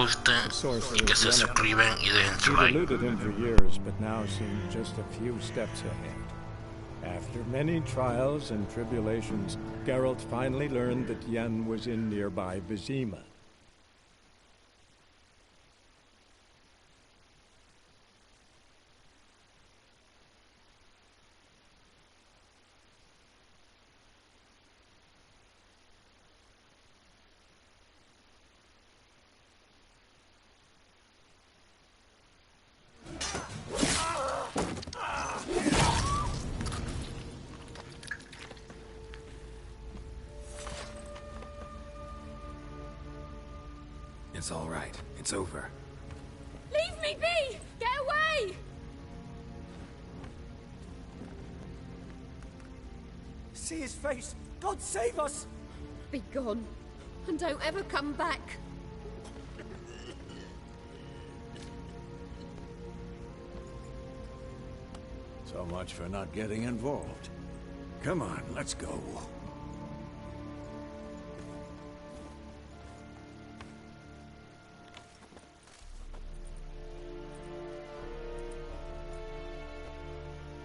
guste, que se suscriban y dejen su like. Eluded him for years, but now seemed just a few steps ahead. After many trials and tribulations, Geralt finally learned that Yen was in nearby Vizima. It's all right. It's over. Leave me be! Get away! See his face! God save us! Be gone, and don't ever come back. So much for not getting involved. Come on, let's go.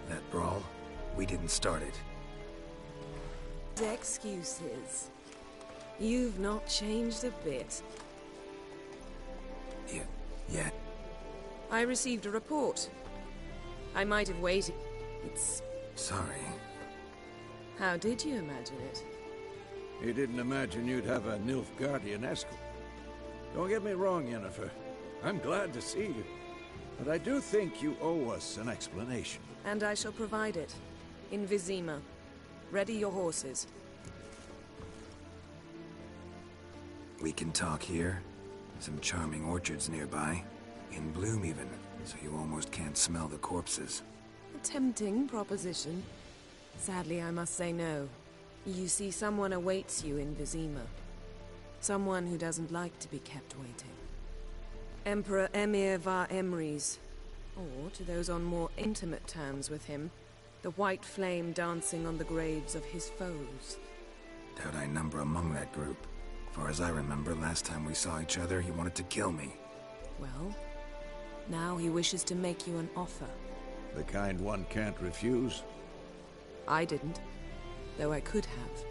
That brawl, we didn't start it. Excuses. You've not changed a bit. Yeah. I received a report. I might have waited. It's... Sorry. How did you imagine it? You didn't imagine you'd have a Nilfgaardian escort. Don't get me wrong, Yennefer. I'm glad to see you. But I do think you owe us an explanation. And I shall provide it. In Vizima. Ready your horses. We can talk here. Some charming orchards nearby. In bloom even, so you almost can't smell the corpses. A tempting proposition. Sadly, I must say no. You see, someone awaits you in Vizima. Someone who doesn't like to be kept waiting. Emperor Emir var Emrys. Or, to those on more intimate terms with him, the white flame dancing on the graves of his foes. Doubt I number among that group. Far as I remember, last time we saw each other, he wanted to kill me. Well, now he wishes to make you an offer. The kind one can't refuse. I didn't, though I could have.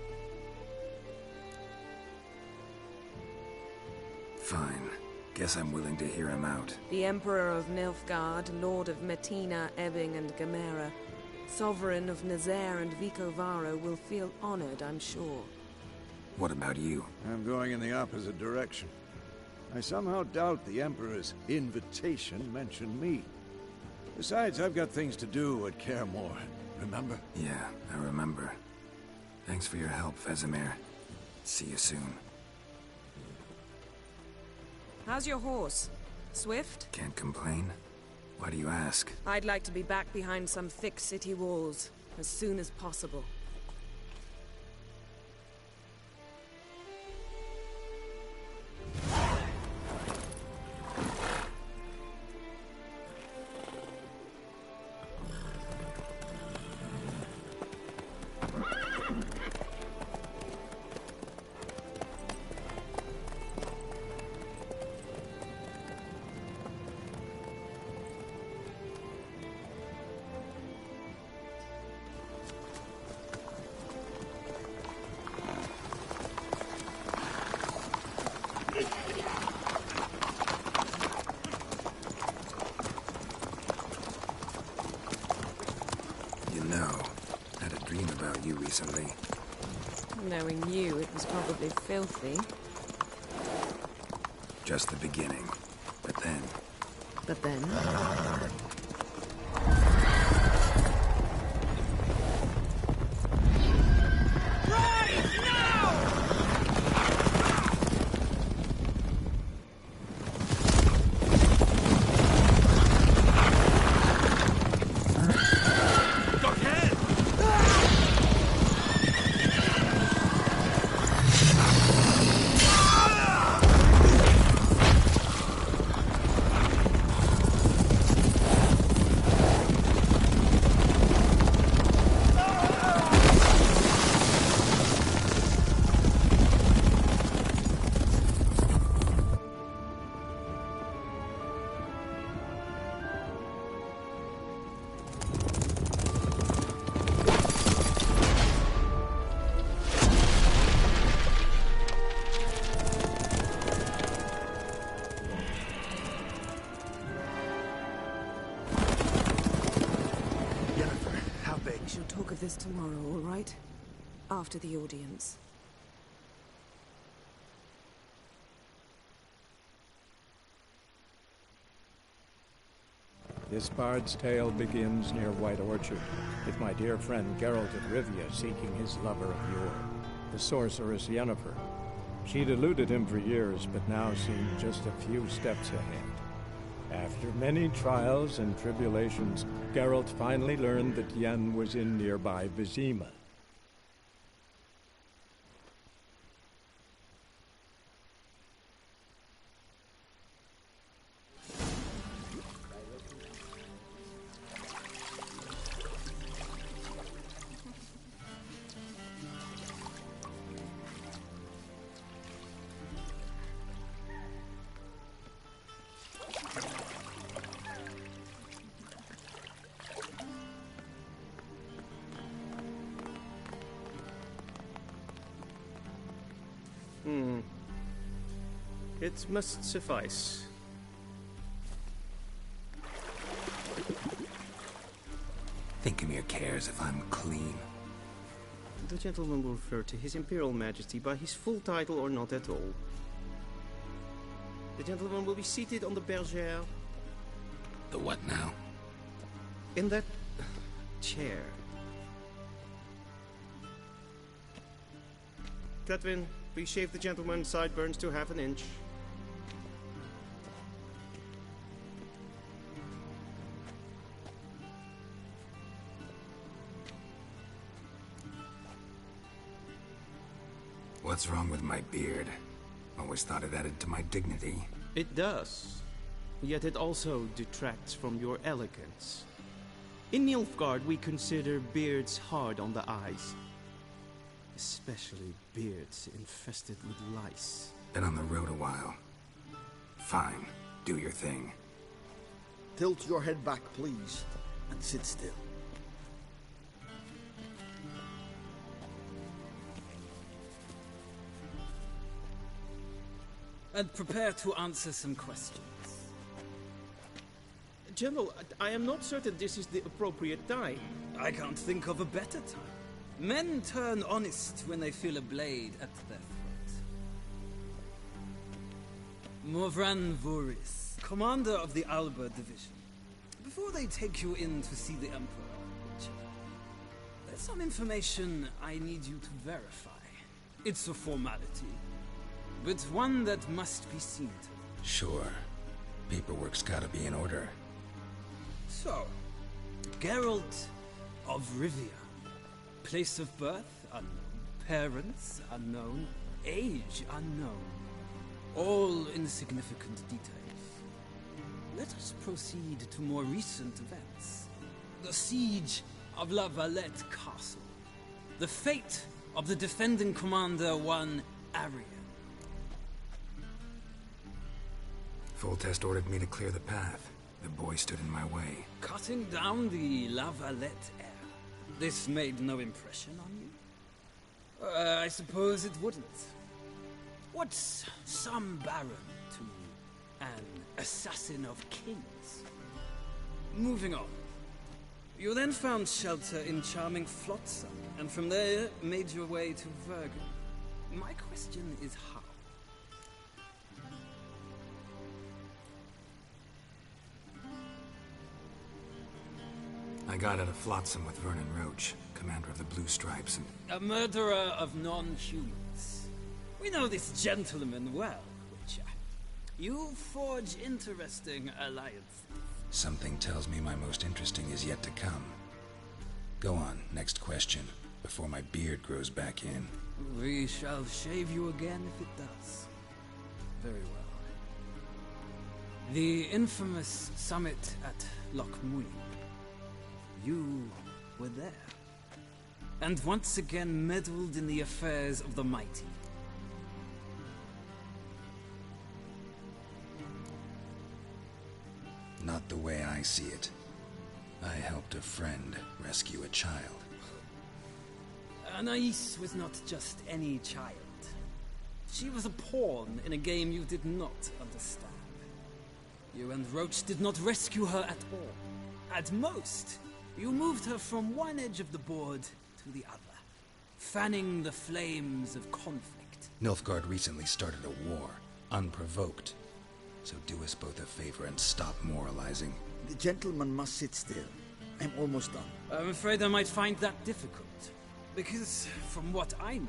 Fine. Guess I'm willing to hear him out. The Emperor of Nilfgaard, Lord of Metina, Ebbing, and Gamera, Sovereign of Nazaire and Vicovaro will feel honored, I'm sure. What about you? I'm going in the opposite direction. I somehow doubt the Emperor's invitation mentioned me. Besides, I've got things to do at Kaer Morhen, remember? Yeah, I remember. Thanks for your help, Vesemir. See you soon. How's your horse? Swift? Can't complain. Why do you ask? I'd like to be back behind some thick city walls, as soon as possible. Recently. Knowing you, it was probably filthy. Just the beginning. But then... But then? tomorrow, all right? After the audience. This bard's tale begins near White Orchard, with my dear friend Geralt of Rivia seeking his lover of yore, the sorceress Yennefer. She'd eluded him for years, but now seemed just a few steps ahead. After many trials and tribulations, Geralt finally learned that Yen was in nearby Vizima. It must suffice. Thinkamir cares if I'm clean. The gentleman will refer to His Imperial Majesty by his full title or not at all. The gentleman will be seated on the bergère. The what now? In that chair. Cletwin, please shave the gentleman's sideburns to half an inch. What's wrong with my beard? Always thought it added to my dignity. It does. Yet it also detracts from your elegance. In Nilfgaard, we consider beards hard on the eyes. Especially beards infested with lice. Been on the road a while. Fine. Do your thing. Tilt your head back, please, and sit still. And prepare to answer some questions. General, I am not certain this is the appropriate time. I can't think of a better time. Men turn honest when they feel a blade at their throat. Morvran Voris, commander of the Alba Division. Before they take you in to see the Emperor, there's some information I need you to verify. It's a formality, but one that must be seen to. Sure. Paperwork's gotta be in order. So, Geralt of Rivia. Place of birth unknown. Parents unknown. Age unknown. All insignificant details. Let us proceed to more recent events. The siege of La Valette Castle. The fate of the defending commander, one Arian. Foltest ordered me to clear the path. The boy stood in my way. Cutting down the La Valette heir. This made no impression on you? I suppose it wouldn't. What's some baron to an assassin of kings? Moving on. You then found shelter in charming Flotsam, and from there made your way to Vergen. My question is how? I got out of Flotsam with Vernon Roach, commander of the Blue Stripes, and... A murderer of non-humans. We know this gentleman well, Witcher. You forge interesting alliances. Something tells me my most interesting is yet to come. Go on, next question, before my beard grows back in. We shall shave you again if it does. Very well. The infamous summit at Loch Muin. You were there. And once again meddled in the affairs of the mighty. Not the way I see it. I helped a friend rescue a child. Anais was not just any child. She was a pawn in a game you did not understand. You and Roach did not rescue her at all. At most, you moved her from one edge of the board to to the other, fanning the flames of conflict. Nilfgaard recently started a war, unprovoked. So do us both a favor and stop moralizing. The gentleman must sit still. I'm almost done. I'm afraid I might find that difficult. Because, from what I know,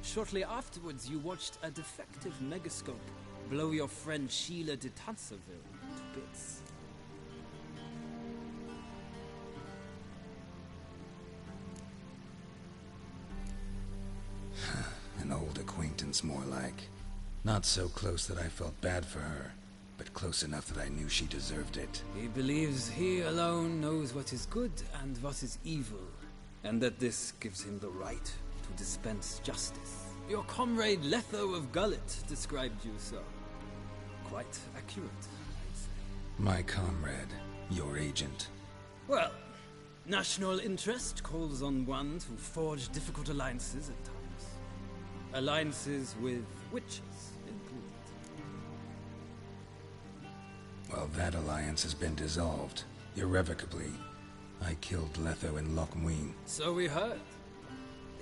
shortly afterwards you watched a defective megascope blow your friend Sheila de Tanserville to bits. An old acquaintance, more like. Not so close that I felt bad for her, but close enough that I knew she deserved it. He believes he alone knows what is good and what is evil, and that this gives him the right to dispense justice. Your comrade Letho of Gullet described you so. Quite accurate, I'd say. My comrade, your agent. Well, national interest calls on one to forge difficult alliances at times. Alliances with witches included. Well, that alliance has been dissolved, irrevocably. I killed Letho in Loch Muin. So we heard.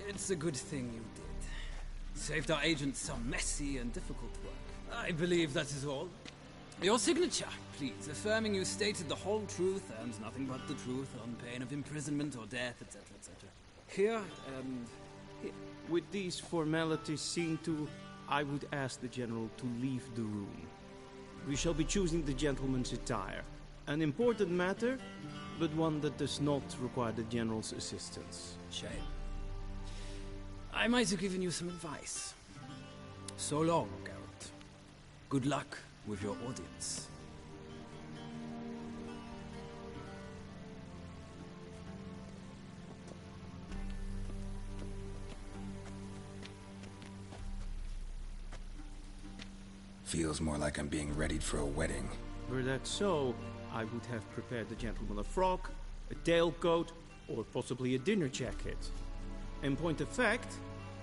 It's a good thing you did. Saved our agent some messy and difficult work. I believe that is all. Your signature, please, affirming you stated the whole truth and nothing but the truth on pain of imprisonment or death, etc., etc. Here and here. With these formalities seen to, I would ask the General to leave the room. We shall be choosing the gentleman's attire. An important matter, but one that does not require the General's assistance. Shame. I might have given you some advice. So long, Geralt. Good luck with your audience. Feels more like I'm being readied for a wedding. Were that so, I would have prepared the gentleman a frock, a tailcoat, or possibly a dinner jacket. In point of fact,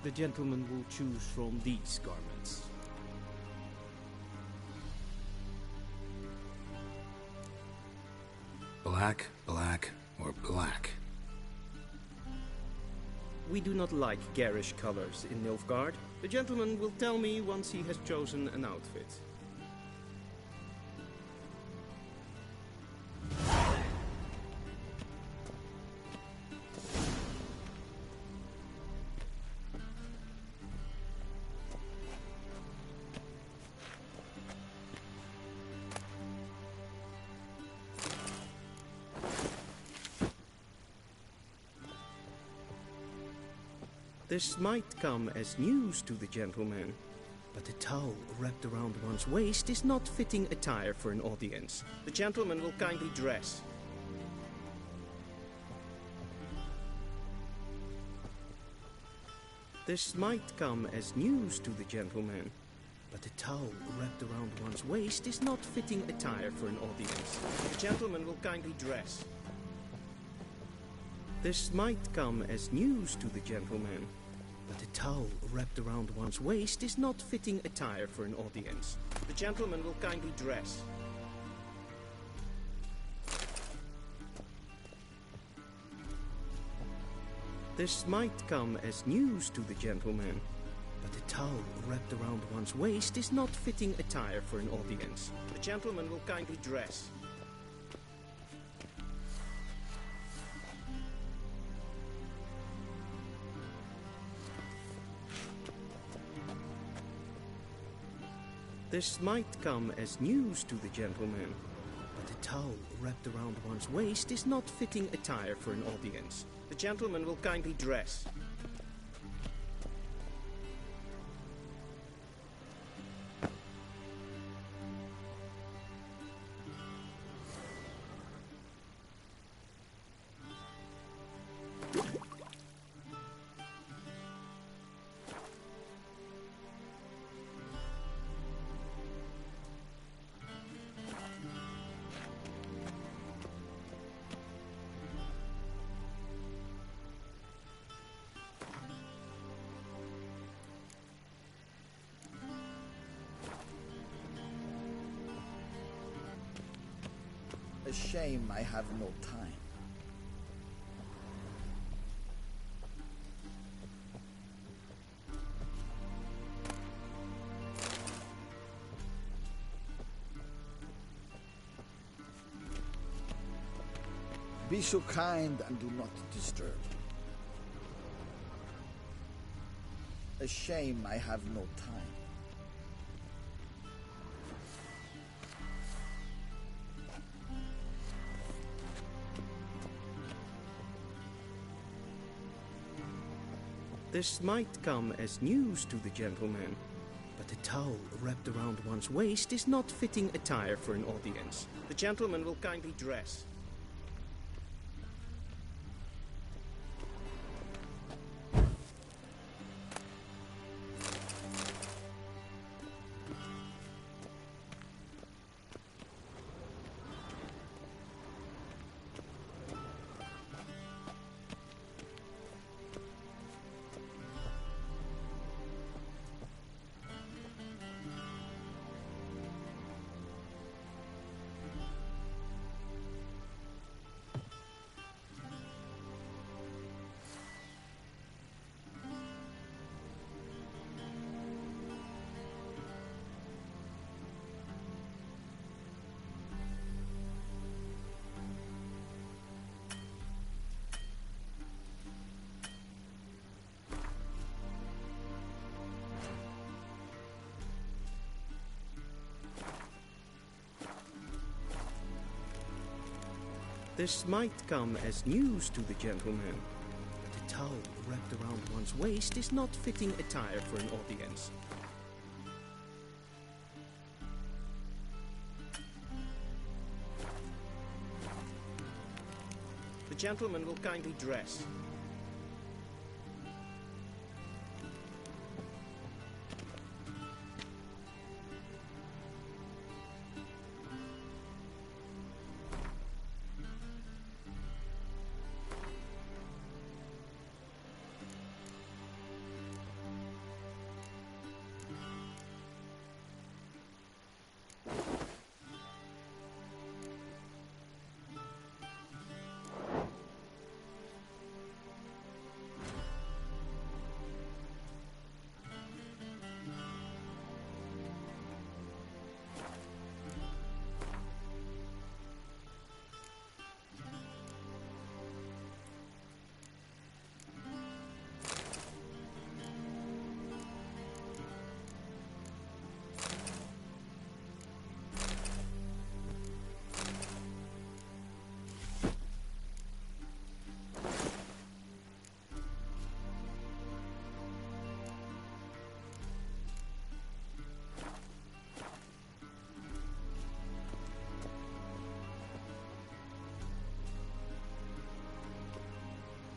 the gentleman will choose from these garments. Black, black, or black? We do not like garish colors in Nilfgaard. The gentleman will tell me once he has chosen an outfit. This might come as news to the gentleman, but a towel wrapped around one's waist is not fitting attire for an audience. The gentleman will kindly dress. This might come as news to the gentleman, but a towel wrapped around one's waist is not fitting attire for an audience. The gentleman will kindly dress. This might come as news to the gentleman, but a towel wrapped around one's waist is not fitting attire for an audience. The gentleman will kindly dress. This might come as news to the gentleman, but a towel wrapped around one's waist is not fitting attire for an audience. The gentleman will kindly dress. This might come as news to the gentleman, but a towel wrapped around one's waist is not fitting attire for an audience. The gentleman will kindly dress. A shame I have no time. Be so kind and do not disturb. A shame I have no time. This might come as news to the gentleman, but a towel wrapped around one's waist is not fitting attire for an audience. The gentleman will kindly dress. This might come as news to the gentleman, but a towel wrapped around one's waist is not fitting attire for an audience. The gentleman will kindly dress.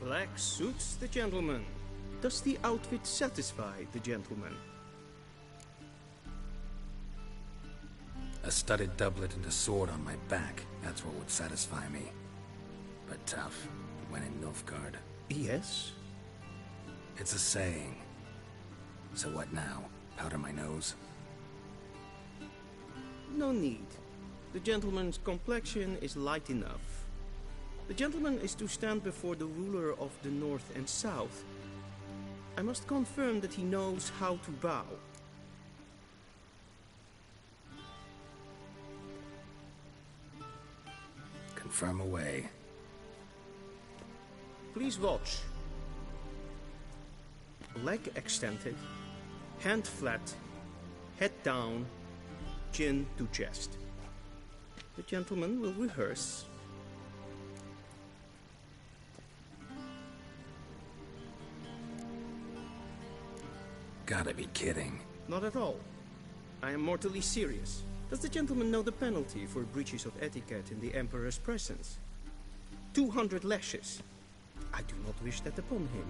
Black suits the gentleman. Does the outfit satisfy the gentleman? A studded doublet and a sword on my back, that's what would satisfy me. But tough, when in Nilfgaard. Yes? It's a saying. So what now? Powder my nose? No need. The gentleman's complexion is light enough. The gentleman is to stand before the ruler of the North and South. I must confirm that he knows how to bow. Confirm away. Please watch. Leg extended, hand flat, head down, chin to chest. The gentleman will rehearse. Gotta be kidding. Not at all. I am mortally serious. Does the gentleman know the penalty for breaches of etiquette in the Emperor's presence? 200 lashes. I do not wish that upon him,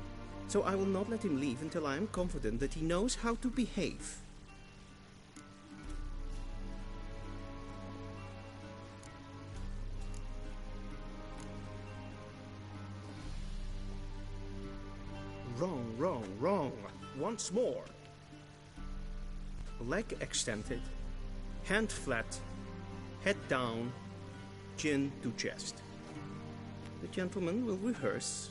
so I will not let him leave until I am confident that he knows how to behave. Wrong, wrong, wrong. Once more. Leg extended, hand flat, head down, chin to chest. The gentleman will rehearse.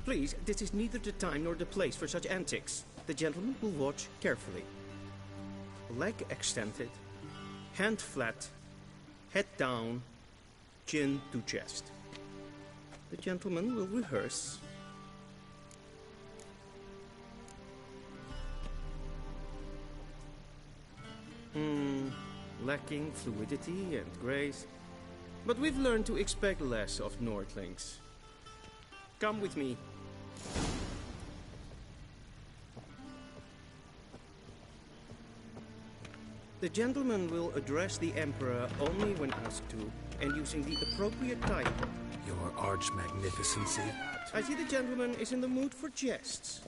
Please, this is neither the time nor the place for such antics. The gentleman will watch carefully. Leg extended, hand flat, head down, chin to chest. The gentleman will rehearse. Lacking fluidity and grace. But we've learned to expect less of Nordlings. Come with me. The gentleman will address the Emperor only when asked to, and using the appropriate title. Your Arch-Magnificency? I see the gentleman is in the mood for jests.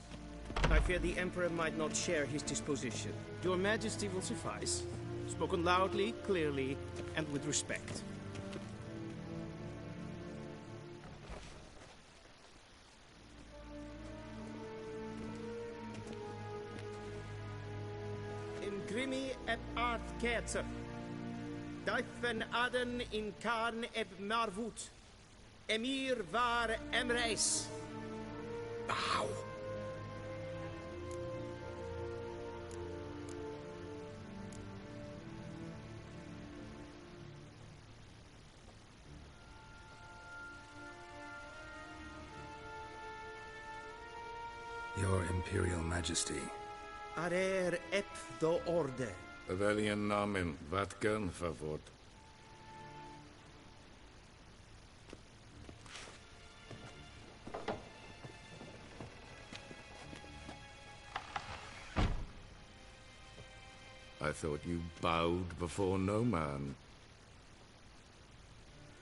I fear the Emperor might not share his disposition. Your Majesty will suffice. Spoken loudly, clearly, and with respect. In grimi et art ketzer. Duifen aden in karn eb marvoet. Emir var emreis. Ow! Your Imperial Majesty. Arer ep do orde. Weljen namen, wat gern favort. I thought you bowed before no man.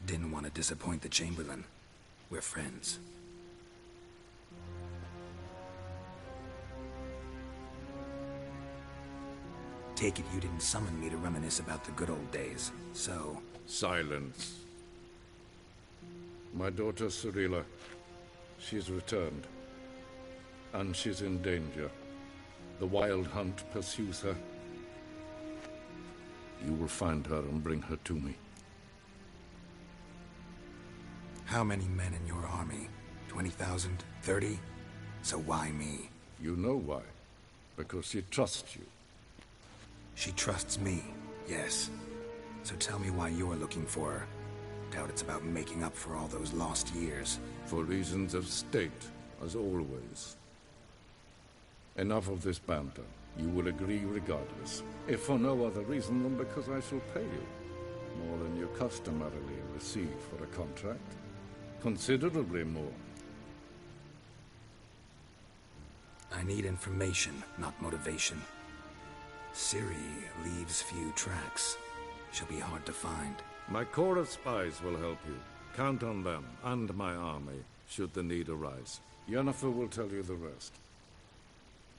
Didn't want to disappoint the Chamberlain. We're friends. Take it you didn't summon me to reminisce about the good old days, so... Silence. My daughter Cyrilla, she's returned. And she's in danger. The Wild Hunt pursues her. You will find her and bring her to me. How many men in your army? 20,000? 30? So why me? You know why. Because she trusts you. She trusts me, yes. So tell me why you're looking for her. Doubt it's about making up for all those lost years. For reasons of state, as always. Enough of this banter. You will agree regardless. If for no other reason than because I shall pay you. More than you customarily receive for a contract. Considerably more. I need information, not motivation. Ciri leaves few tracks. She'll be hard to find. My corps of spies will help you. Count on them, and my army, should the need arise. Yennefer will tell you the rest.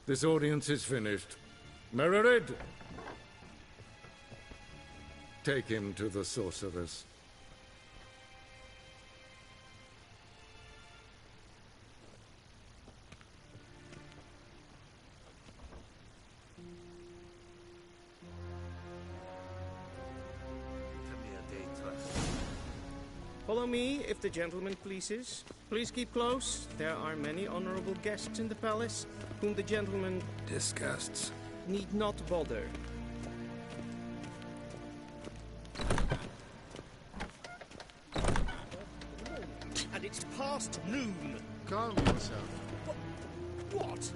This audience is finished. Mererid! Take him to the sorceress. Follow me, if the gentleman pleases. Please keep close. There are many honorable guests in the palace, whom the gentleman... disgusts. ...need not bother. And it's past noon. Calm yourself. What?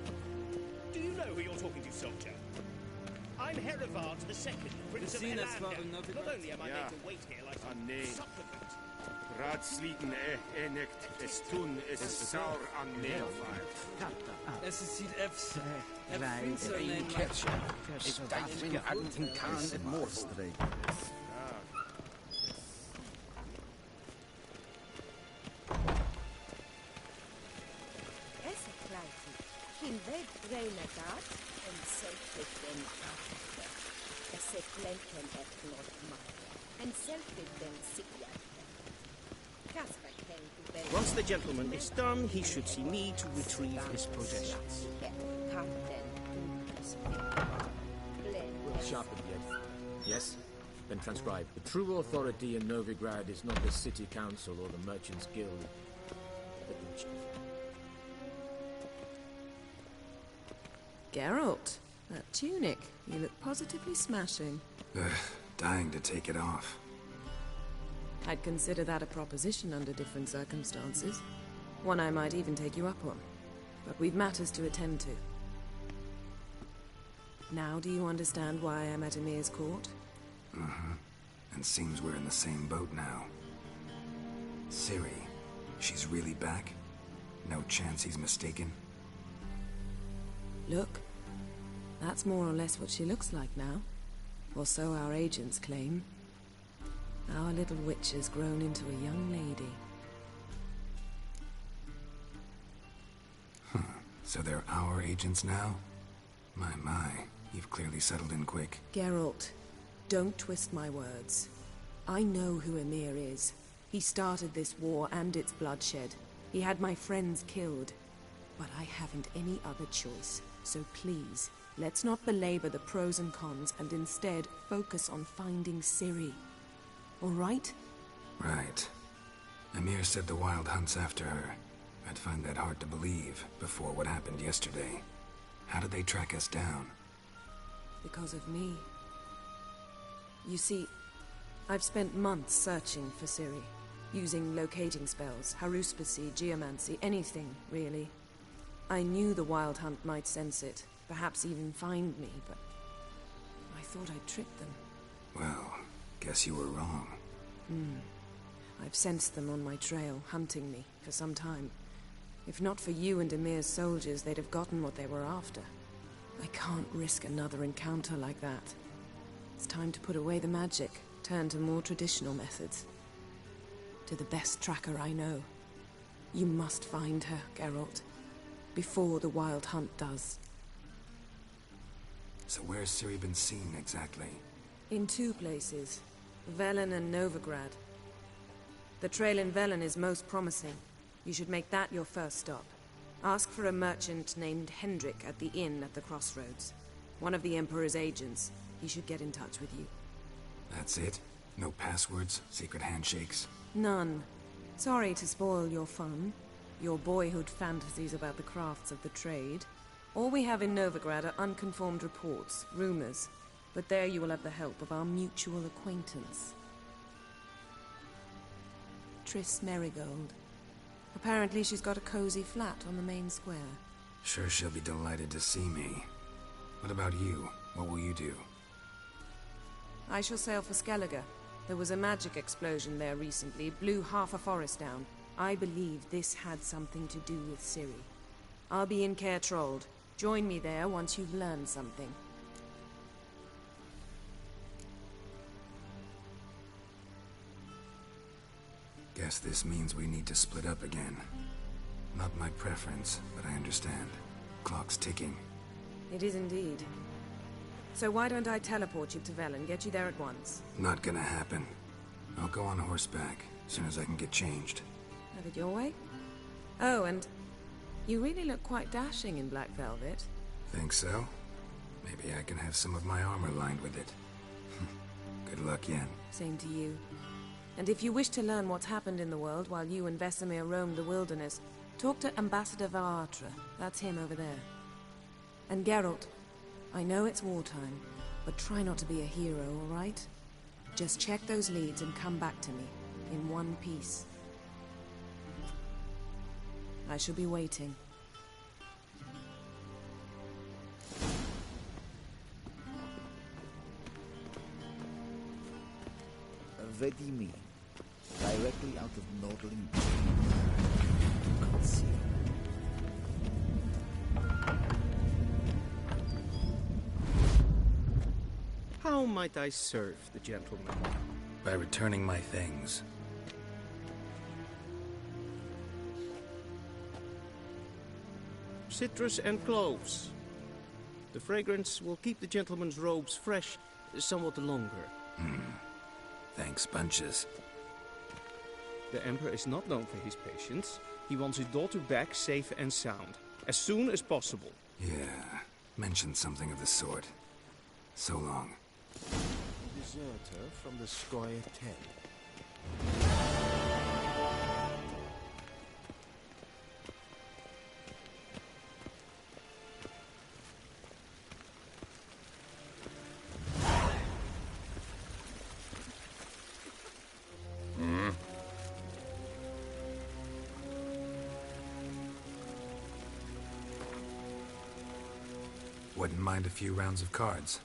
Do you know who you're talking to, soldier? I'm Herivard II, Prince of Elander. Not only am I made to wait here like a supplicant. Raadsleden enigt es tun is saur an neervaart. Es ziet efs. Een kerstje. Ik dacht dat een kaan het moordstreek. Esse kleintje. Geen weg reine gaat en zelfde den after. Esse klenken et blot maken. En zelfde den sikja. Once the gentleman is done, he should see me to retrieve his possessions. Sharpened yet? Yes? Then transcribe. The true authority in Novigrad is not the city council or the merchants' guild, but the chief. Geralt, that tunic. You look positively smashing. Dying to take it off. I'd consider that a proposition under different circumstances. One I might even take you up on. But we've matters to attend to. Now do you understand why I'm at Emir's court? And seems we're in the same boat now. Ciri, she's really back? No chance he's mistaken? Look, that's more or less what she looks like now. Or so our agents claim. Our little witch has grown into a young lady. So they're our agents now? My, you've clearly settled in quick. Geralt, don't twist my words. I know who Emir is. He started this war and its bloodshed. He had my friends killed. But I haven't any other choice. So please, let's not belabor the pros and cons and instead focus on finding Ciri. All right? Right. Emir said the Wild Hunt's after her. I'd find that hard to believe before what happened yesterday. How did they track us down? Because of me. You see, I've spent months searching for Ciri. Using locating spells, haruspicy, geomancy, anything, really. I knew the Wild Hunt might sense it, perhaps even find me, but I thought I'd tricked them. Well, guess you were wrong. I've sensed them on my trail, hunting me, for some time. If not for you and Emir's soldiers, they'd have gotten what they were after. I can't risk another encounter like that. It's time to put away the magic, turn to more traditional methods. To the best tracker I know. You must find her, Geralt. Before the Wild Hunt does. So where's Ciri been seen, exactly? In 2 places. Velen and Novigrad. The trail in Velen is most promising. You should make that your first stop. Ask for a merchant named Hendrik at the inn at the crossroads. One of the Emperor's agents. He should get in touch with you. That's it? No passwords? Secret handshakes? None. Sorry to spoil your fun. Your boyhood fantasies about the crafts of the trade. All we have in Novigrad are unconfirmed reports, rumors. But there you will have the help of our mutual acquaintance. Triss Merigold. Apparently she's got a cozy flat on the main square. Sure she'll be delighted to see me. What about you? What will you do? I shall sail for Skellige. There was a magic explosion there recently, blew half a forest down. I believe this had something to do with Ciri. I'll be in Caer Trold. Join me there once you've learned something. Guess this means we need to split up again. Not my preference, but I understand. Clock's ticking. It is indeed. So why don't I teleport you to Velen, get you there at once? Not gonna happen. I'll go on horseback, as soon as I can get changed. Have it your way? Oh, and you really look quite dashing in black velvet. Think so? Maybe I can have some of my armor lined with it. Good luck, Yen. Same to you. And if you wish to learn what's happened in the world while you and Vesemir roamed the wilderness, talk to Ambassador Varatra. That's him over there. And Geralt, I know it's wartime, but try not to be a hero, all right? Just check those leads and come back to me, in one piece. I shall be waiting. Vedimi, directly out of Nordling. Conceal. How might I serve the gentleman? By returning my things. Citrus and cloves. The fragrance will keep the gentleman's robes fresh somewhat longer. Thanks, bunches. The Emperor is not known for his patience. He wants his daughter back safe and sound, as soon as possible. Yeah, mentioned something of the sort. So long. Deserter from the Skoye 10. Wouldn't mind a few rounds of cards.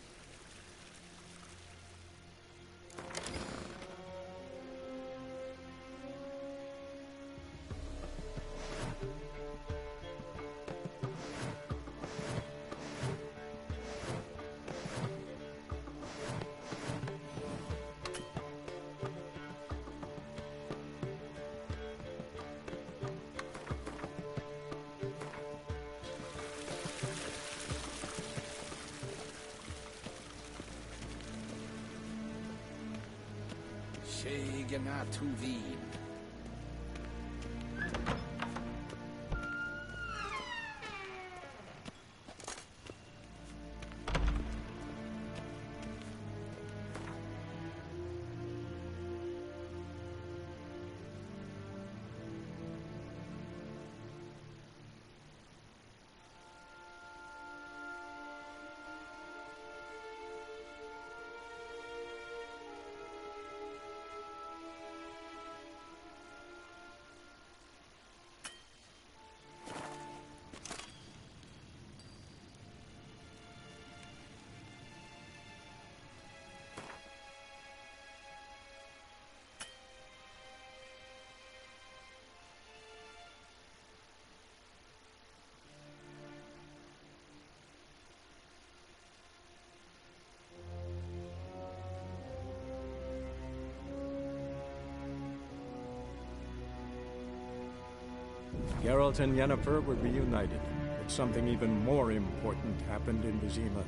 Geralt and Yennefer were reunited, but something even more important happened in Vizima.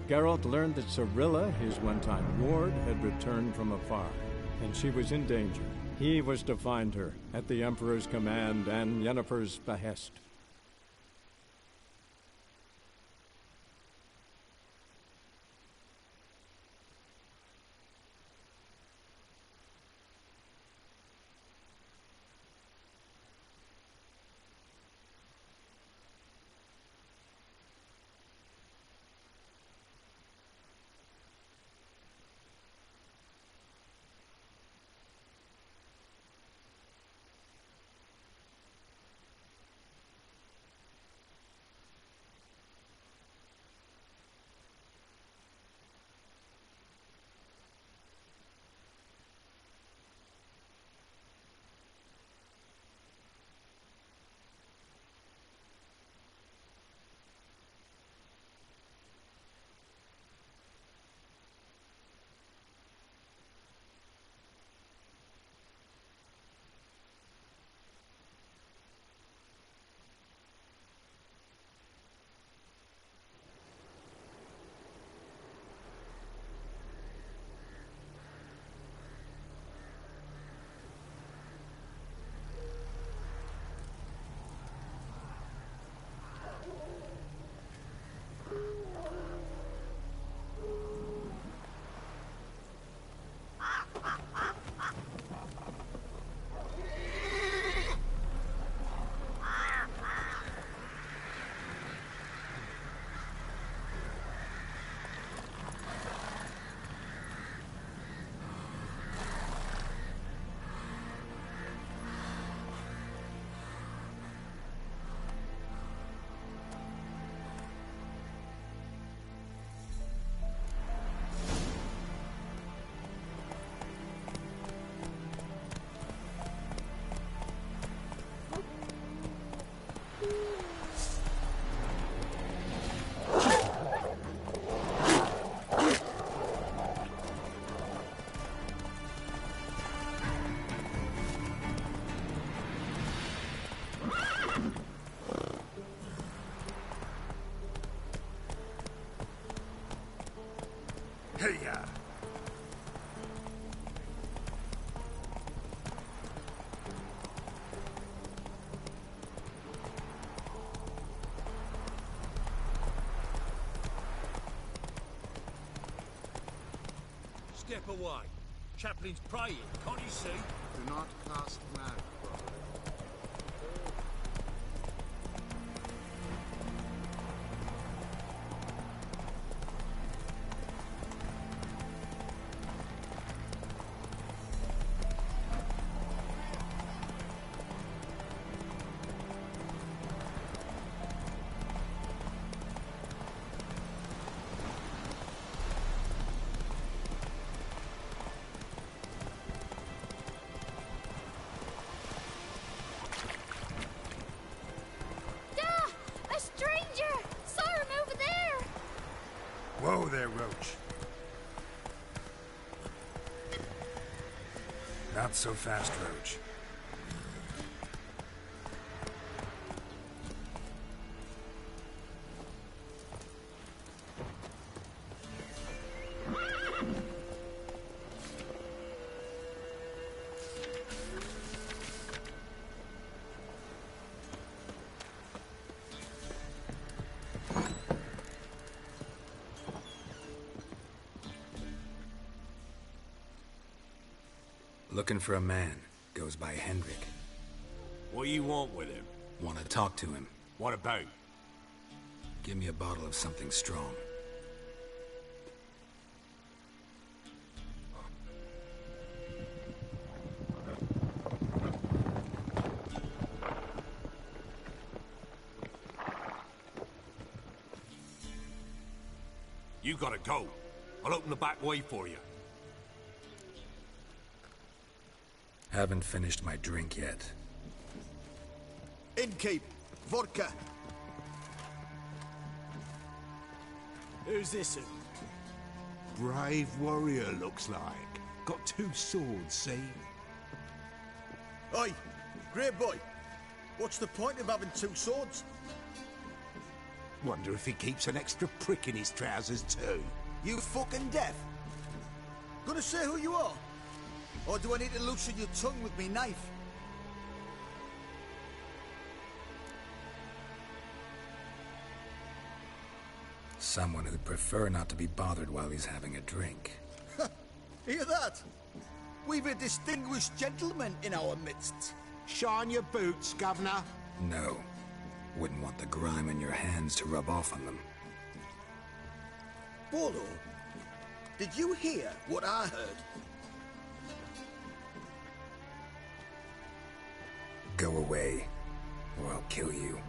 Geralt learned that Cirilla, his one-time ward, had returned from afar, and she was in danger. He was to find her, at the Emperor's command and Yennefer's behest. Hey-ya! Step away. Chaplain's praying, can't you see? Do not cast mad, brother. Roach. Not so fast, Roach. Looking for a man. Goes by Hendrik. What do you want with him? Want to talk to him. What about? Give me a bottle of something strong. You gotta go. I'll open the back way for you. Haven't finished my drink yet. Innkeep, vodka. Who's this? Brave warrior, looks like. Got 2 swords, see? Oi, great boy. What's the point of having 2 swords? Wonder if he keeps an extra prick in his trousers too. You fucking deaf? Gonna say who you are? Or do I need to loosen your tongue with me knife? Someone who'd prefer not to be bothered while he's having a drink. Hear that? We've a distinguished gentleman in our midst. Shine your boots, Governor. No. Wouldn't want the grime in your hands to rub off on them. Bolo, did you hear what I heard? Go away, or I'll kill you.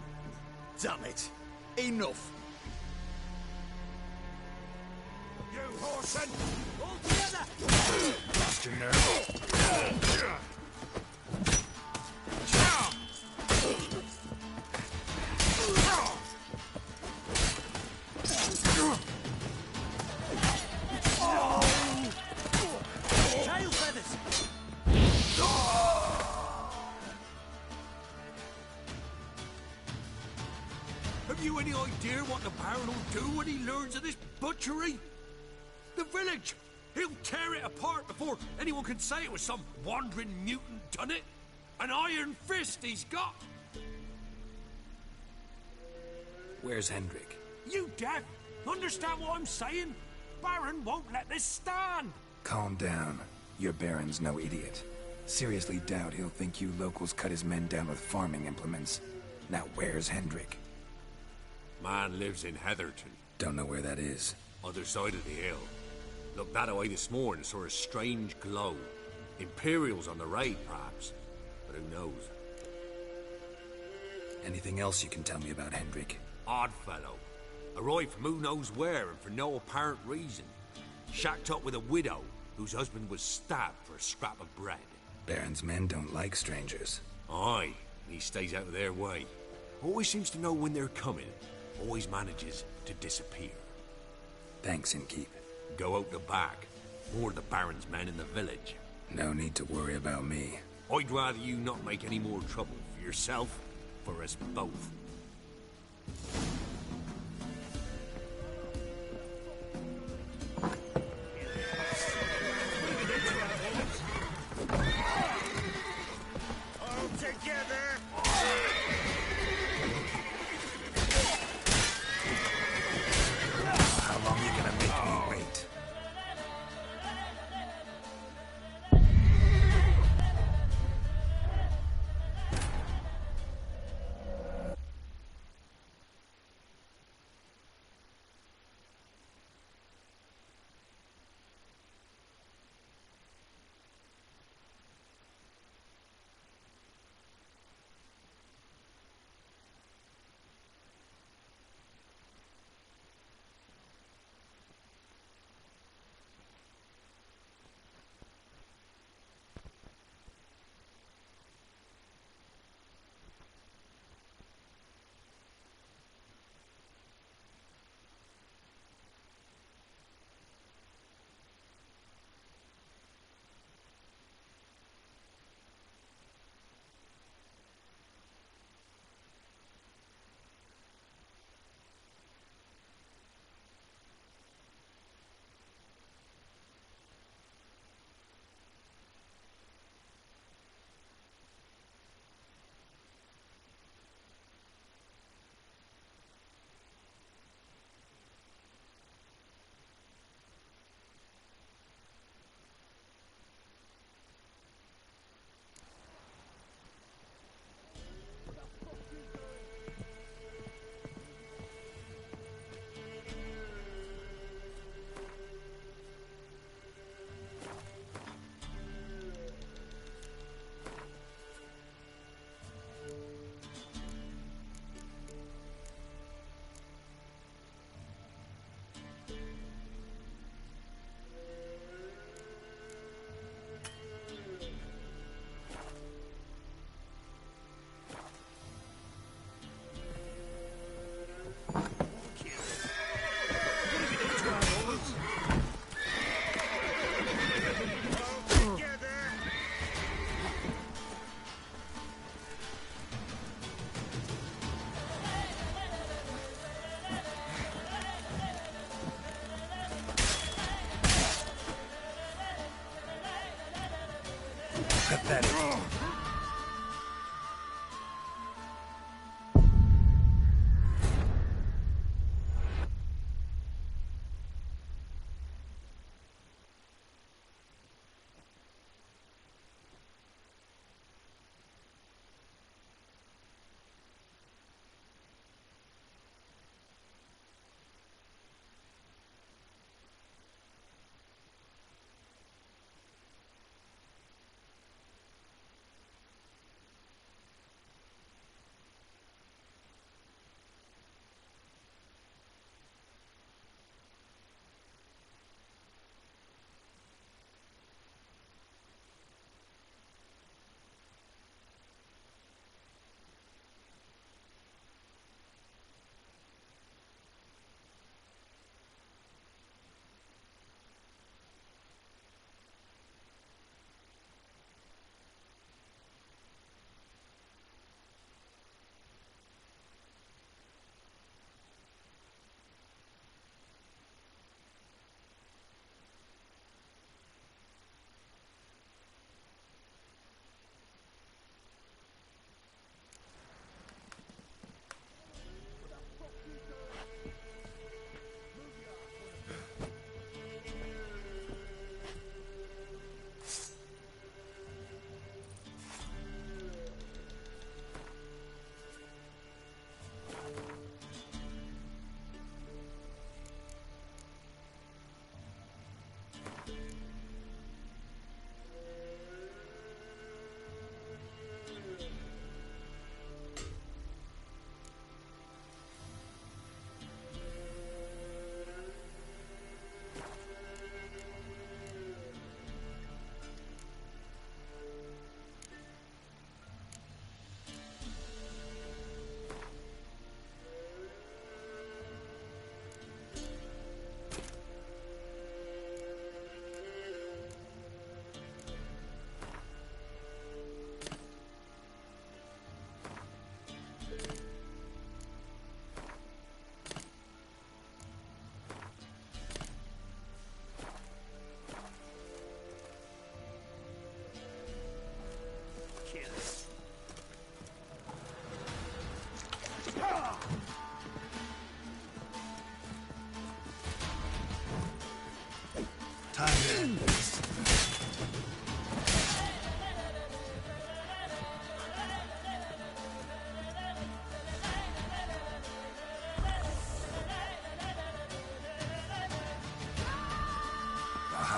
Damn it. Enough. You whoreson! All together! Lost your nerve. Tail feathers! Have you any idea what the Baron will do when he learns of this butchery? The village! He'll tear it apart before anyone can say it was some wandering mutant done it. An iron fist he's got! Where's Hendrik? You deaf? Understand what I'm saying? Baron won't let this stand! Calm down. Your Baron's no idiot. Seriously doubt he'll think you locals cut his men down with farming implements. Now where's Hendrik? Man lives in Heatherton. Don't know where that is. Other side of the hill. Looked that away this morning, saw a strange glow. Imperials on the raid, perhaps. But who knows? Anything else you can tell me about Hendrik? Odd fellow. Arrived from who knows where and for no apparent reason. Shacked up with a widow whose husband was stabbed for a scrap of bread. Baron's men don't like strangers. Aye, he stays out of their way. Always seems to know when they're coming. Always manages to disappear. Thanks, Innkeep. Go out the back. More of the Baron's men in the village. No need to worry about me. I'd rather you not make any more trouble for yourself, for us both. All together! How long you gonna make me wait?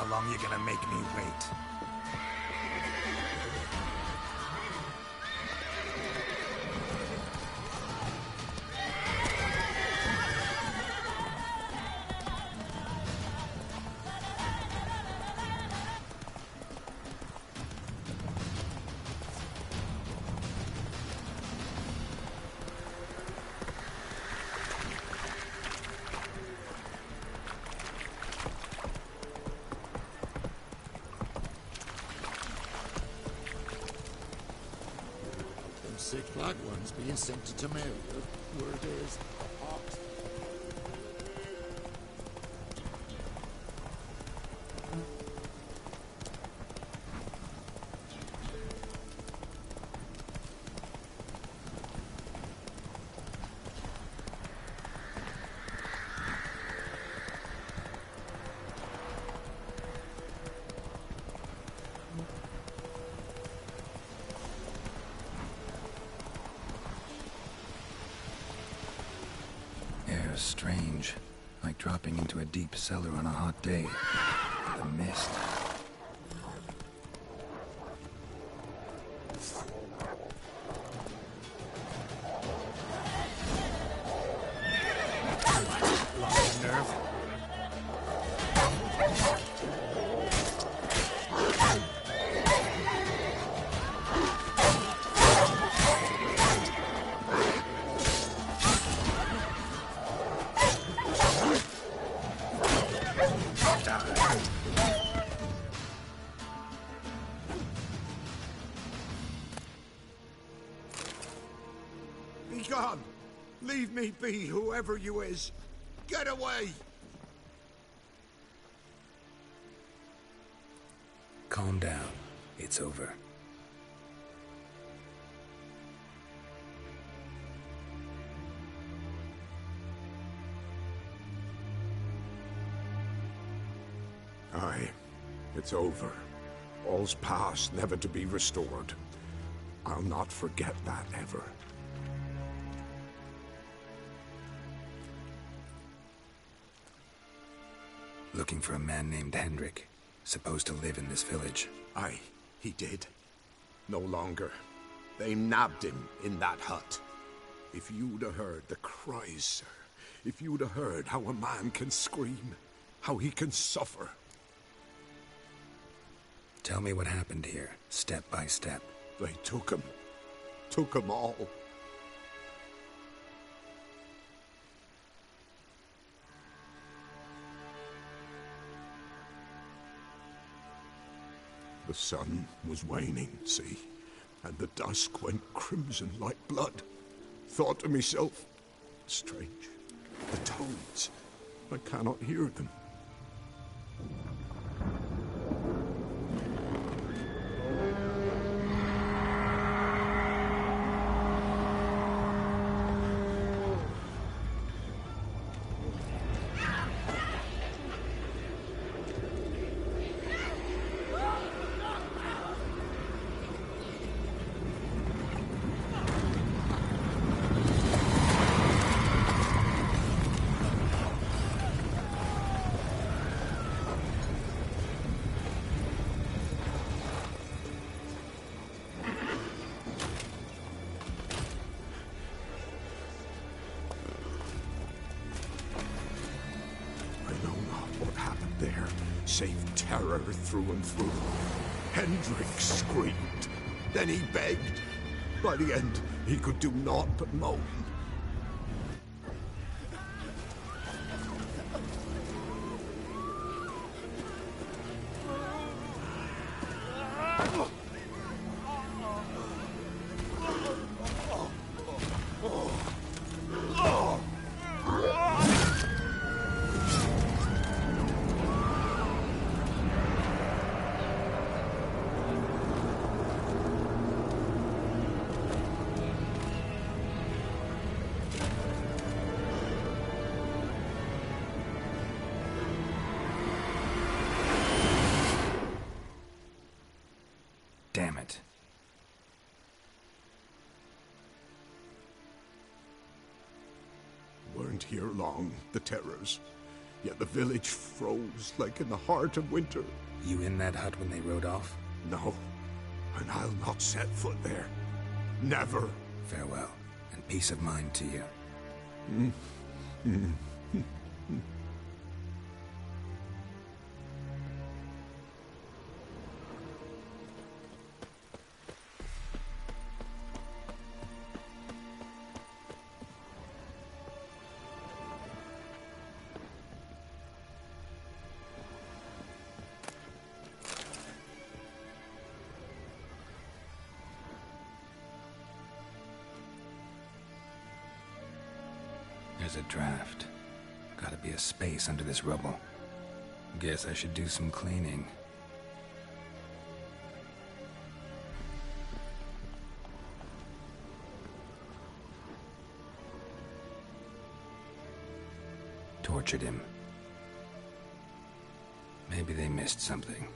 How long you gonna make me wait? Sick black ones being sent to Tamaria, where it is hot. Strange, like dropping into a deep cellar on a hot day. The mist. Lost nerve. Be gone! Leave me be, whoever you is! Get away! Calm down. It's over. Aye, it's over. All's past, never to be restored. I'll not forget that ever. Looking for a man named Hendrik, supposed to live in this village. Aye, he did. No longer. They nabbed him in that hut. If you'd have heard the cries, sir. If you'd have heard how a man can scream, how he can suffer. Tell me what happened here, step by step. They took him. Took him all. The sun was waning, see? And the dusk went crimson like blood. Thought to myself, strange. The toads. I cannot hear them. Save terror through and through. Hendrik screamed. Then he begged. By the end, he could do naught but moan. Damn it. Weren't here long, the terrors. yet the village froze like in the heart of winter. You in that hut when they rode off? No, and I'll not set foot there. Never. Farewell, and peace of mind to you. There's a draft. Gotta be a space under this rubble. Guess I should do some cleaning. Tortured him. Maybe they missed something.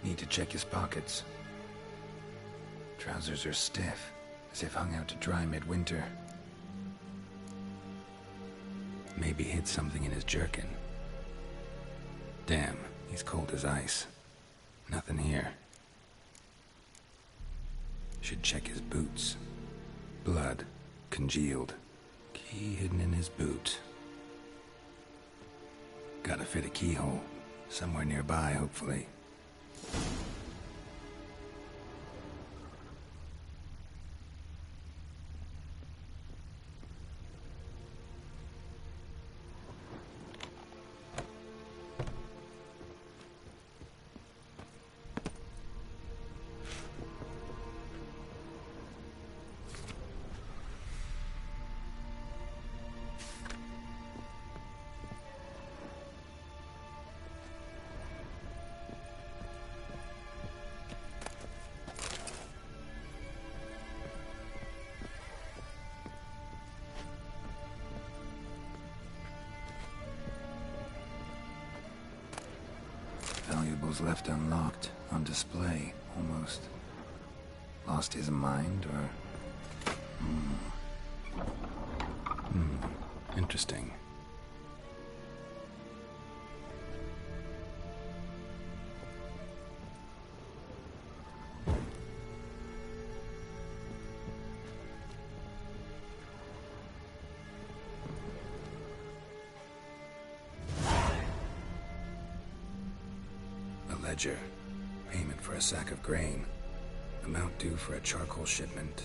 Need to check his pockets. Trousers are stiff, as if hung out to dry midwinter. Maybe hid something in his jerkin. Damn, he's cold as ice. Nothing here. Should check his boots. Blood, congealed. Key hidden in his boot. Gotta fit a keyhole. Somewhere nearby, hopefully. Valuables left unlocked, on display, almost. Lost his mind, or... Interesting. Ledger. Payment for a sack of grain. Amount due for a charcoal shipment.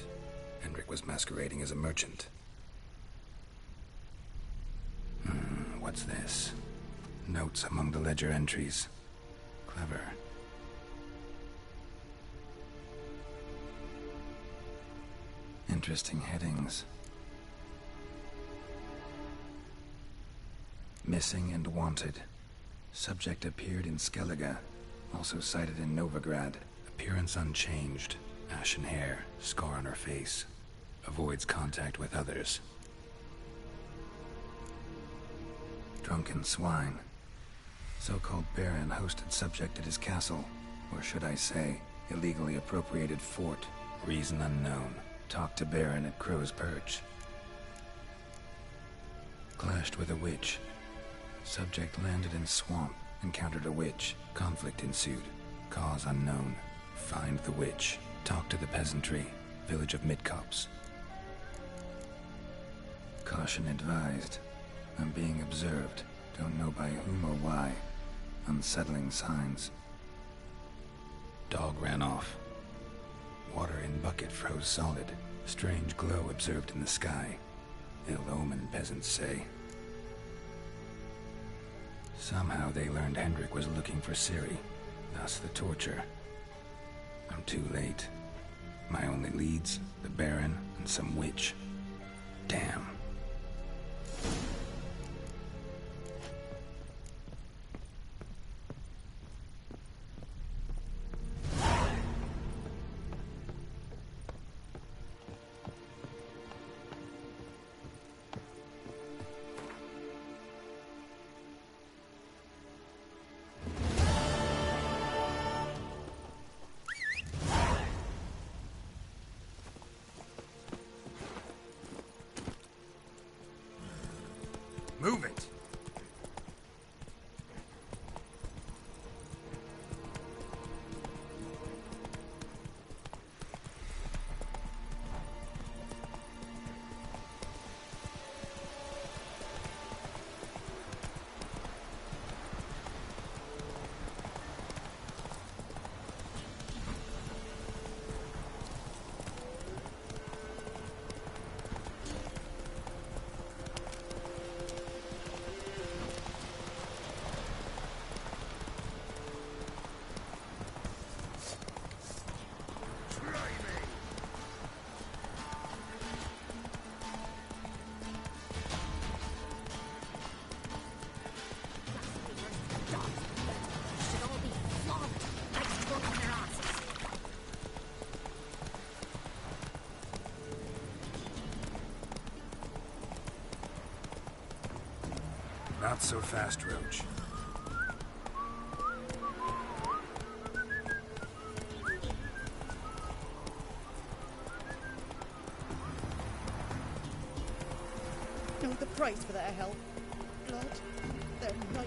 Hendrik was masquerading as a merchant. What's this? Notes among the ledger entries. Clever. Interesting headings. Missing and wanted. Subject appeared in Skellige. Also sighted in Novigrad. Appearance unchanged. Ashen hair, scar on her face. Avoids contact with others. Drunken swine. So-called Baron hosted subject at his castle. Or should I say, illegally appropriated fort. Reason unknown. Talked to Baron at Crow's Perch. Clashed with a witch. Subject landed in swamp. Encountered a witch. Conflict ensued. Cause unknown. Find the witch. Talk to the peasantry. Village of Midcopse. Caution advised. I'm being observed. Don't know by whom or why. Unsettling signs. Dog ran off. Water in bucket froze solid. Strange glow observed in the sky. Ill omen, peasants say. Somehow they learned Hendrik was looking for Ciri, thus the torture. I'm too late. My only leads, the Baron and some witch. Damn. Not so fast, Roach. Know the price for their help. Blood. They're nightmares.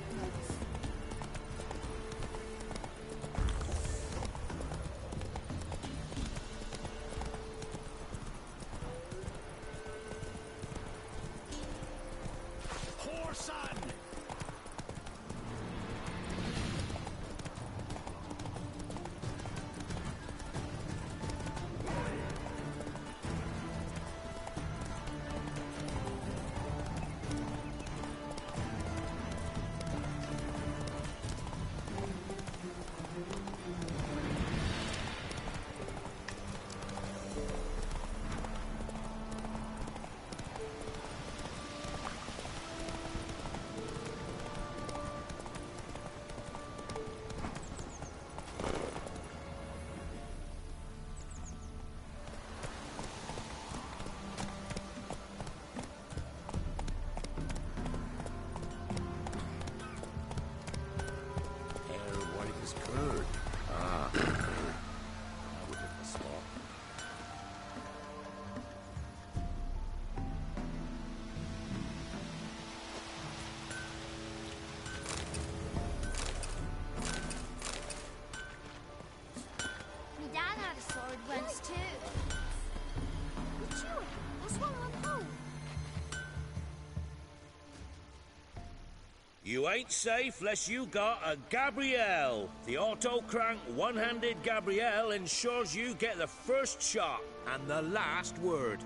You ain't safe less you got a Gabrielle. The auto-crank one-handed Gabrielle ensures you get the first shot and the last word.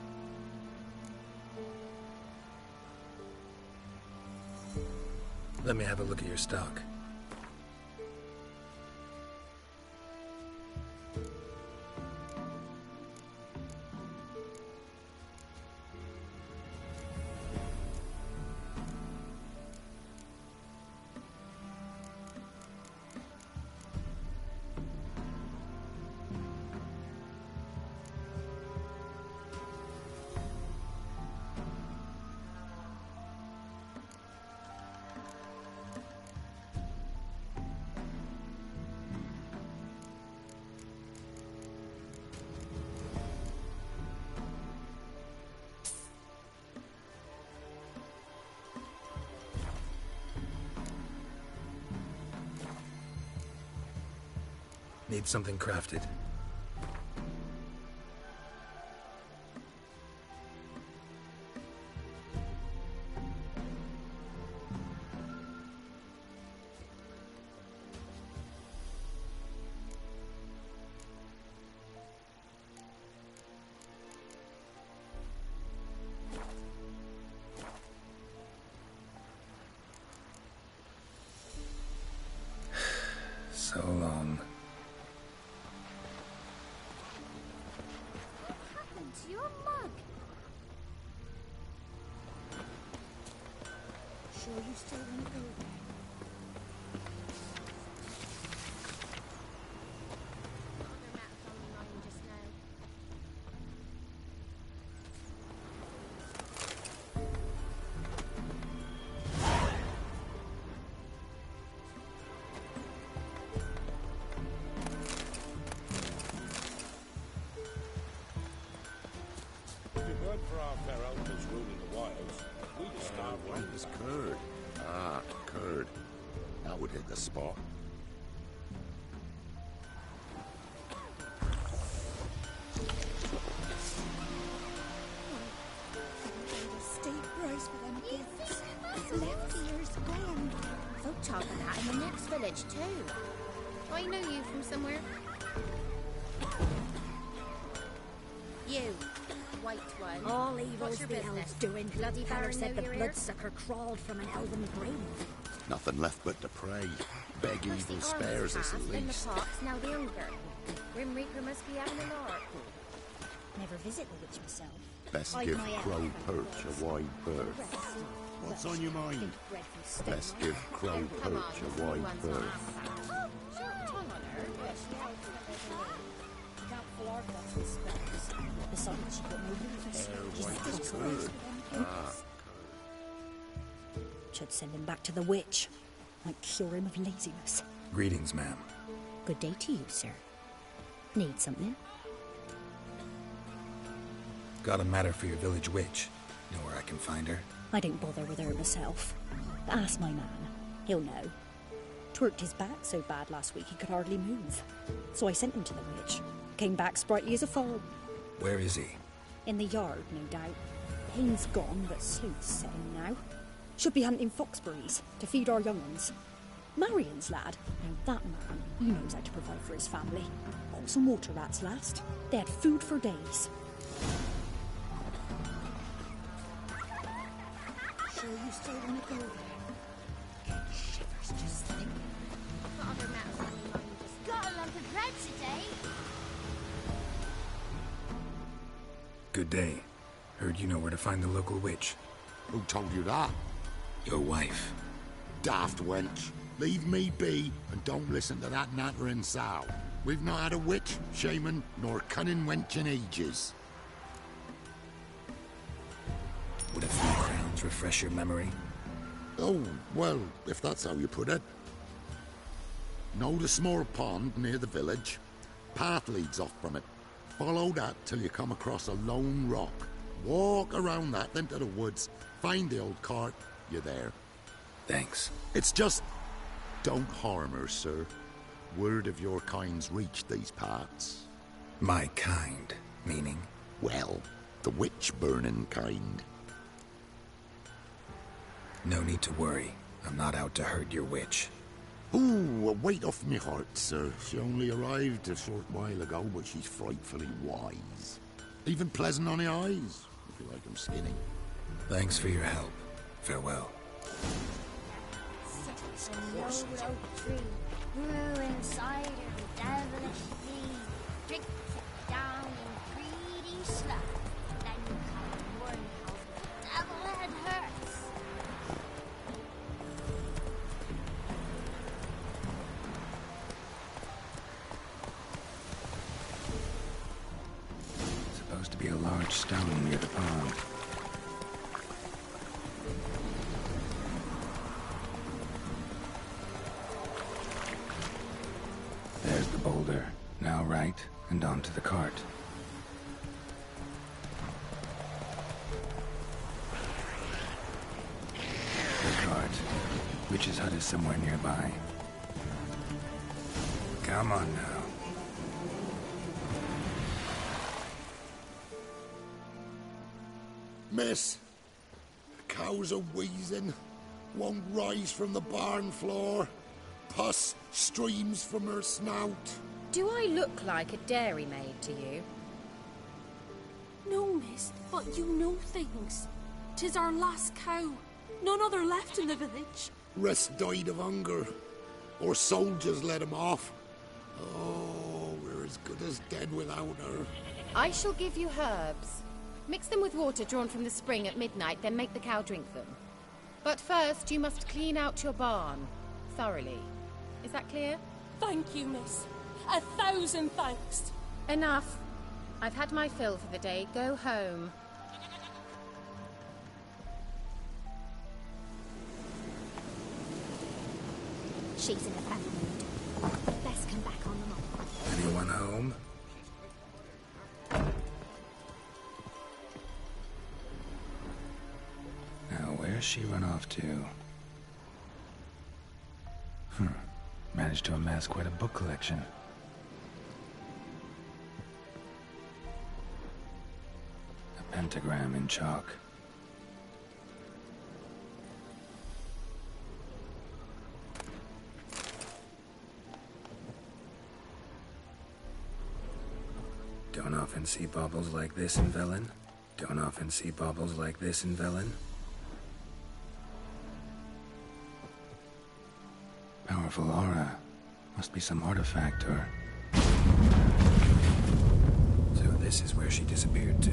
Let me have a look at your stock. Need something crafted. So long. To your mug. Sure you still want to go there? Other maps on my mind just now. For our fair elders ruling the wilds, we discovered one is curd. Ah, curd. That would hit the spot. Steep price for them gifts. Left ears gone. Folk talk of that in the next village too. I know you from somewhere. You. White one. All evil's What's your the business? elves doing. Bloody Feller Baron said know the you're here? bloodsucker crawled from an elven grave. Nothing left but to pray. Beg First the evil arms spares us at passed, then the least. pox, now the hunger. Grim Reaper must be having a lark. Never visit the witch myself. Best I'd give my Crow elf Perch a wide berth. What's on your mind? Best give Crow Perch a wide berth. Short tongue on her, but she has You can't flirt that with spells. Besides, she got no use. White is curd. Ah, Should send him back to the witch. Might cure him of laziness. Greetings, ma'am. Good day to you, sir. Need something? Got a matter for your village witch. Know where I can find her? I don't bother with her myself. But ask my man. He'll know. Twerked his back so bad last week he could hardly move. So I sent him to the witch. Came back sprightly as a foal. Where is he? In the yard, no doubt. Pain's gone, but sleuth's setting now. Should be hunting foxberries to feed our young ones. Marion's lad. Now that man, he knows how to provide for his family. Bought some water rats last. They had food for days. Sure you still want to go there? Shivers just thinking. What other matters on your mind? Just got a lump of bread today. Good day. Heard you know where to find the local witch. Who told you that? Your wife. Daft wench. Leave me be and don't listen to that nattering sow. We've not had a witch, shaman, nor cunning wench in ages. Would a few crowns refresh your memory? Oh, well, if that's how you put it. Know the small pond near the village? Path leads off from it. Follow that till you come across a lone rock. Walk around that, then to the woods. Find the old cart. You're there. Thanks. It's just... don't harm her, sir. Word of your kind's reached these parts. My kind, meaning? Well, the witch-burning kind. No need to worry. I'm not out to hurt your witch. Ooh, a weight off me heart, sir. She only arrived a short while ago, but she's frightfully wise. Even pleasant on the eyes, if you like them skinny. Thanks for your help. Farewell. Low oak tree grew inside her devilish knee. Drink it down in greedy sloth. Then come warn how the devil head hurts. Supposed to be a large stone near the pond. There's the boulder. Now right, and onto the cart. The cart. Witch's hut is somewhere nearby. Come on now. Miss, the cows are wheezing. Won't rise from the barn floor. Pus streams from her snout. Do I look like a dairymaid to you? No, miss, but you know things. 'Tis our last cow. None other left in the village. Rest died of hunger. Or soldiers let him off. Oh, we're as good as dead without her. I shall give you herbs. Mix them with water drawn from the spring at midnight, then make the cow drink them. But first, you must clean out your barn. Thoroughly. Is that clear? Thank you, miss. 1,000 thanks. Enough. I've had my fill for the day. Go home. She's in a bad mood. Best come back on the mob. Anyone home? Now, where's she run off to? Managed to amass quite a book collection. A pentagram in chalk. Don't often see baubles like this in Velen. Don't often see baubles like this in Velen. Powerful aura. Must be some artifact or... So this is where she disappeared to.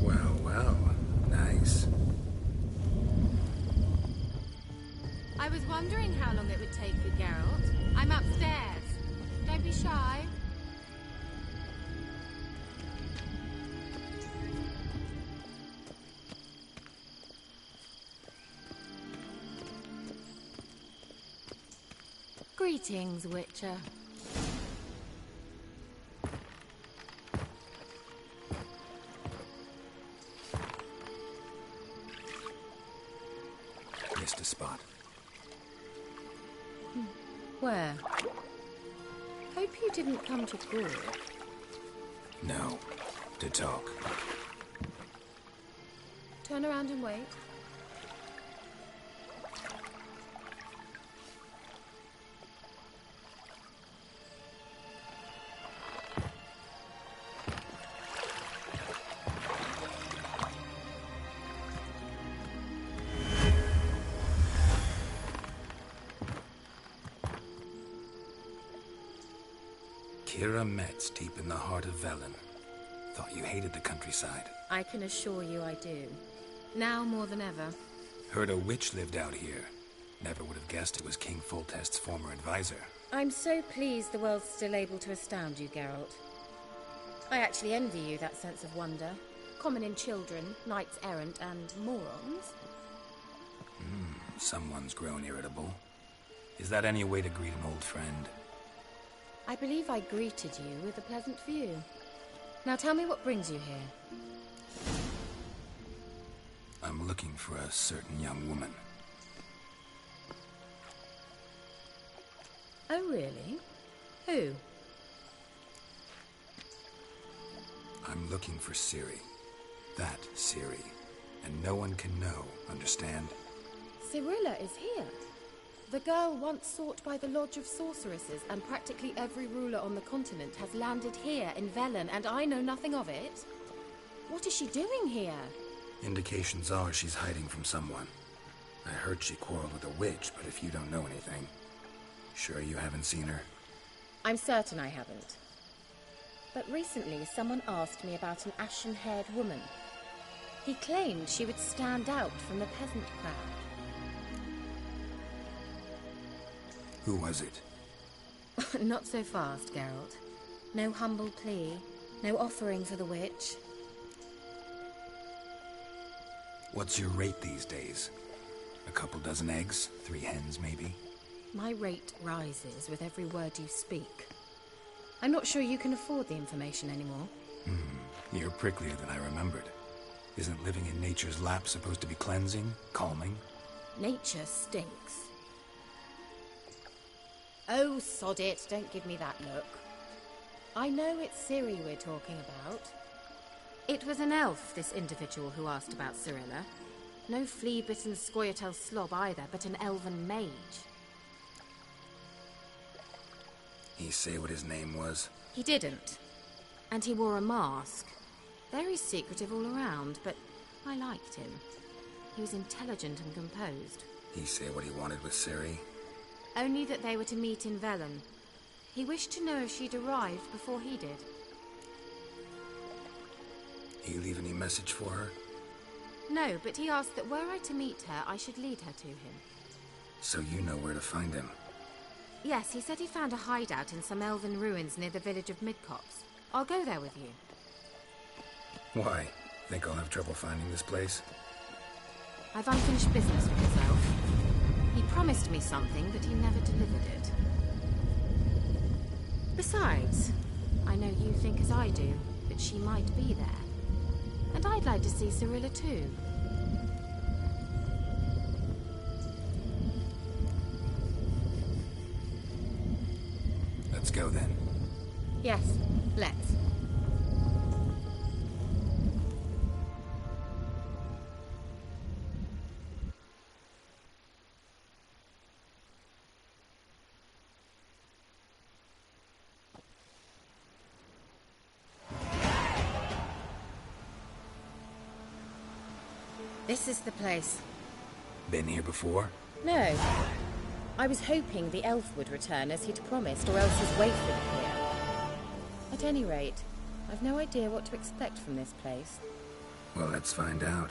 Well, well. Nice. I was wondering how long it would take you, Geralt. I'm upstairs. Don't be shy. Greetings, Witcher. Missed a spot. Where? Hope you didn't come to Gaul. No. To talk. Turn around and wait. Kira Metz, deep in the heart of Velen. Thought you hated the countryside. I can assure you I do. Now more than ever. Heard a witch lived out here. Never would have guessed it was King Foltest's former advisor. I'm so pleased the world's still able to astound you, Geralt. I actually envy you that sense of wonder. Common in children, knights errant, and morons. Someone's grown irritable. Is that any way to greet an old friend? I believe I greeted you with a pleasant view. Now tell me what brings you here. I'm looking for a certain young woman. Oh, really? Who? I'm looking for Ciri. That Ciri. And no one can know, understand? Cirilla is here. The girl once sought by the Lodge of Sorceresses, and practically every ruler on the continent has landed here in Velen, and I know nothing of it. What is she doing here? Indications are she's hiding from someone. I heard she quarreled with a witch, but if you don't know anything, sure you haven't seen her? I'm certain I haven't. But recently someone asked me about an ashen-haired woman. He claimed she would stand out from the peasant crowd. Who was it? Not so fast, Geralt. No humble plea, no offering for the witch. What's your rate these days? A couple dozen eggs? 3 hens, maybe? My rate rises with every word you speak. I'm not sure you can afford the information anymore. You're pricklier than I remembered. Isn't living in nature's lap supposed to be cleansing, calming? Nature stinks. Oh, sod it. Don't give me that look. I know it's Ciri we're talking about. It was an elf, this individual who asked about Cirilla. No flea-bitten Scoia'tael slob either, but an elven mage. He say what his name was? He didn't. And he wore a mask. Very secretive all around, but I liked him. He was intelligent and composed. He say what he wanted with Ciri? Only that they were to meet in Velen. He wished to know if she'd arrived before he did. He leave any message for her? No, but he asked that were I to meet her, I should lead her to him. So you know where to find him? Yes, he said he found a hideout in some elven ruins near the village of Midcopse. I'll go there with you. Why? Think I'll have trouble finding this place? I've unfinished business with this elf. He promised me something, but he never delivered it. Besides, I know you think as I do, that she might be there. And I'd like to see Cirilla too. Let's go then. Yes, let's. This is the place. Been here before? No. I was hoping the elf would return as he'd promised, or else his waif would appear. At any rate, I've no idea what to expect from this place. Well, let's find out.